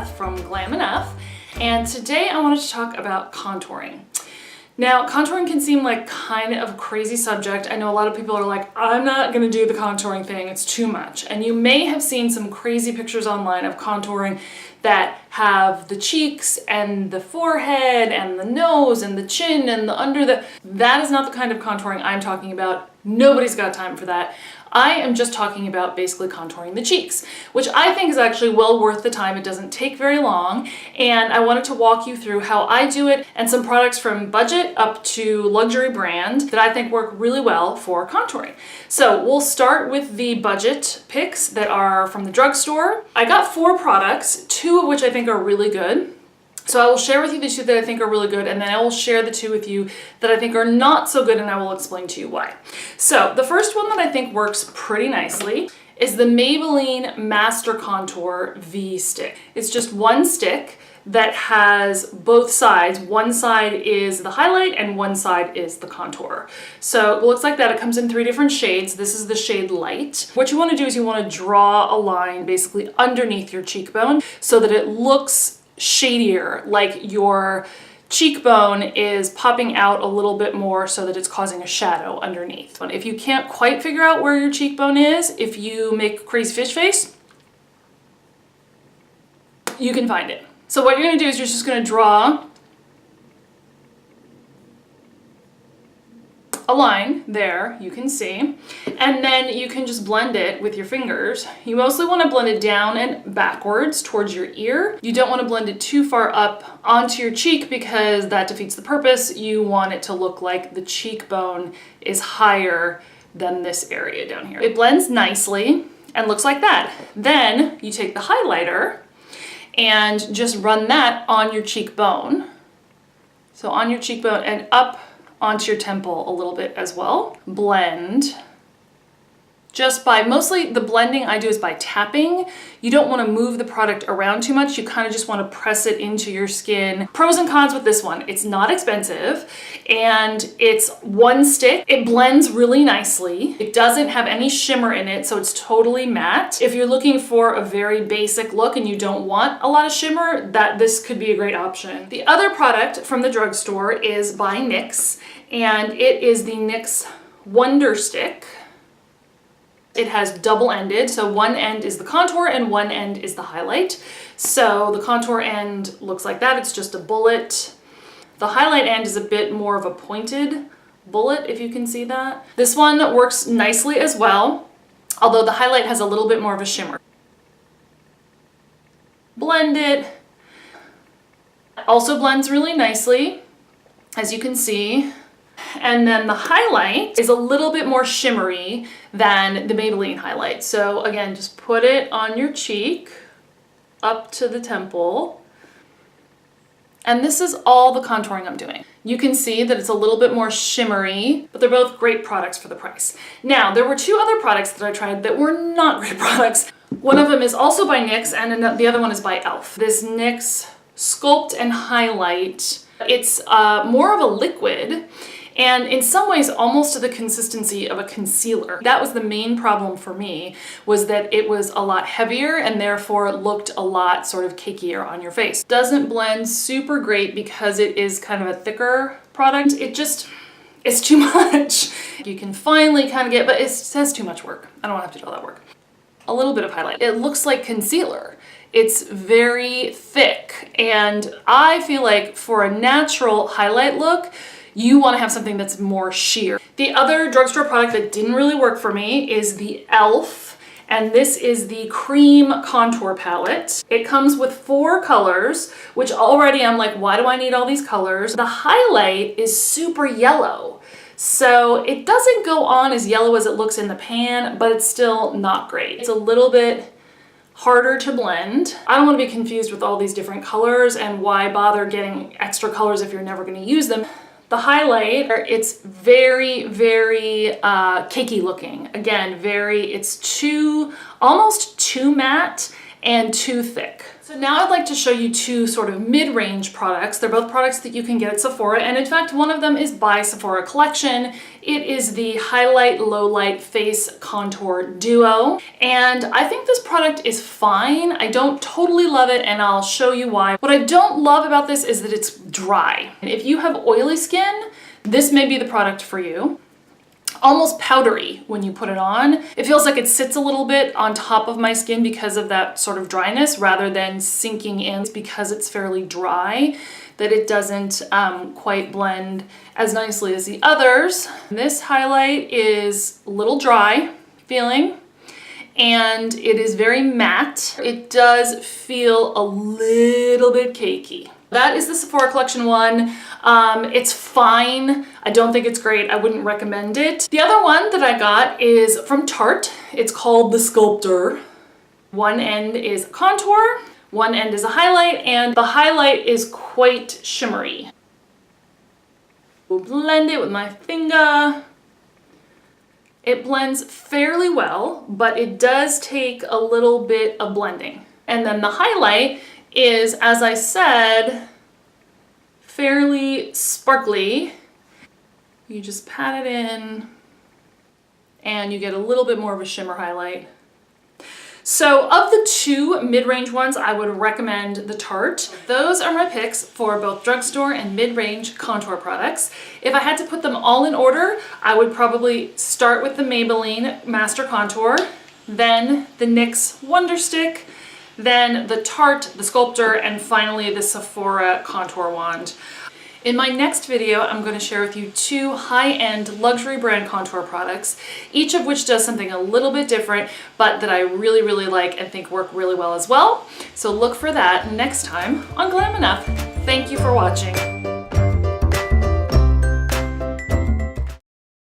Beth from Glam Enough, and today I wanted to talk about contouring. Now, contouring can seem like kind of a crazy subject. I know a lot of people are like, I'm not gonna do the contouring thing, it's too much. And you may have seen some crazy pictures online of contouring that have the cheeks and the forehead and the nose and the chin and the under the... That is not the kind of contouring I'm talking about. Nobody's got time for that. I am just talking about basically contouring the cheeks, which I think is actually well worth the time. It doesn't take very long, and I wanted to walk you through how I do it and some products from budget up to luxury brand that I think work really well for contouring. So we'll start with the budget picks that are from the drugstore. I got 4 products, 2 of which I think are really good. So I will share with you the 2 that I think are really good, and then I will share the 2 with you that I think are not so good, and I will explain to you why. So the first one that I think works pretty nicely is the Maybelline Master Contour V Stick. It's just one stick that has both sides. One side is the highlight and one side is the contour. So it looks like that. It comes in 3 different shades. This is the shade Light. What you want to do is you want to draw a line basically underneath your cheekbone so that it looks shadier, like your cheekbone is popping out a little bit more so that it's causing a shadow underneath. If you can't quite figure out where your cheekbone is, if you make crazy fish face, you can find it. So what you're going to do is you're just going to draw a line there, you can see, and then you can just blend it with your fingers. You mostly want to blend it down and backwards towards your ear. You don't want to blend it too far up onto your cheek because that defeats the purpose. You want it to look like the cheekbone is higher than this area down here. It blends nicely and looks like that. Then you take the highlighter and just run that on your cheekbone. So on your cheekbone and up onto your temple a little bit as well. Blend. Just by, mostly the blending I do is by tapping. You don't want to move the product around too much. You kind of just want to press it into your skin. Pros and cons with this one. It's not expensive and it's one stick. It blends really nicely. It doesn't have any shimmer in it, so it's totally matte. If you're looking for a very basic look and you don't want a lot of shimmer, this could be a great option. The other product from the drugstore is by NYX, and it is the NYX Wonder Stick. It has double-ended, so one end is the contour and one end is the highlight. So the contour end looks like that, it's just a bullet. The highlight end is a bit more of a pointed bullet, if you can see that. This one works nicely as well, although the highlight has a little bit more of a shimmer. Blend it. Also blends really nicely, as you can see. And then the highlight is a little bit more shimmery than the Maybelline highlight. So again, just put it on your cheek, up to the temple. And this is all the contouring I'm doing. You can see that it's a little bit more shimmery, but they're both great products for the price. Now, there were 2 other products that I tried that were not great products. One of them is also by NYX and the other one is by e.l.f. This NYX Sculpt and Highlight. It's more of a liquid, and in some ways almost to the consistency of a concealer. That was the main problem for me, was that it was a lot heavier and therefore it looked a lot sort of cakier on your face. Doesn't blend super great because it is kind of a thicker product. It's too much. You can finally kind of get, but it says too much work. I don't want to have to do all that work. A little bit of highlight. It looks like concealer. It's very thick, and I feel like for a natural highlight look, you want to have something that's more sheer. The other drugstore product that didn't really work for me is the e.l.f. and this is the Cream Contour Palette. It comes with 4 colors, which already I'm like, why do I need all these colors? The highlight is super yellow. So it doesn't go on as yellow as it looks in the pan, but it's still not great. It's a little bit harder to blend. I don't want to be confused with all these different colors and why bother getting extra colors if you're never going to use them. The highlight, it's very, very cakey looking. Again, it's almost too matte, and too thick. So now I'd like to show you two sort of mid-range products. They're both products that you can get at Sephora, and in fact, one of them is by Sephora Collection. It is the Highlight Low Light Face Contour Duo, and I think this product is fine. I don't totally love it, and I'll show you why. What I don't love about this is that it's dry. If you have oily skin, this may be the product for you. Almost powdery when you put it on. It feels like it sits a little bit on top of my skin because of that sort of dryness rather than sinking in. It's because it's fairly dry that it doesn't quite blend as nicely as the others. This highlight is a little dry feeling and it is very matte. It does feel a little bit cakey. That is the Sephora Collection one. It's fine. I don't think it's great. I wouldn't recommend it. The other one that I got is from Tarte. It's called the Sculptor. One end is contour, one end is a highlight, and the highlight is quite shimmery. We'll blend it with my finger. It blends fairly well, but it does take a little bit of blending. And then the highlight is, as I said, fairly sparkly. You just pat it in and you get a little bit more of a shimmer highlight. So of the two mid-range ones, I would recommend the Tarte. Those are my picks for both drugstore and mid-range contour products. If I had to put them all in order, I would probably start with the Maybelline Master Contour, then the NYX Wonder Stick, then the Tarte, the Sculptor, and finally the Sephora Contour Wand. In my next video, I'm going to share with you two high-end luxury brand contour products, each of which does something a little bit different, but that I really, really like and think work really well as well. So look for that next time on Glam Enough. Thank you for watching.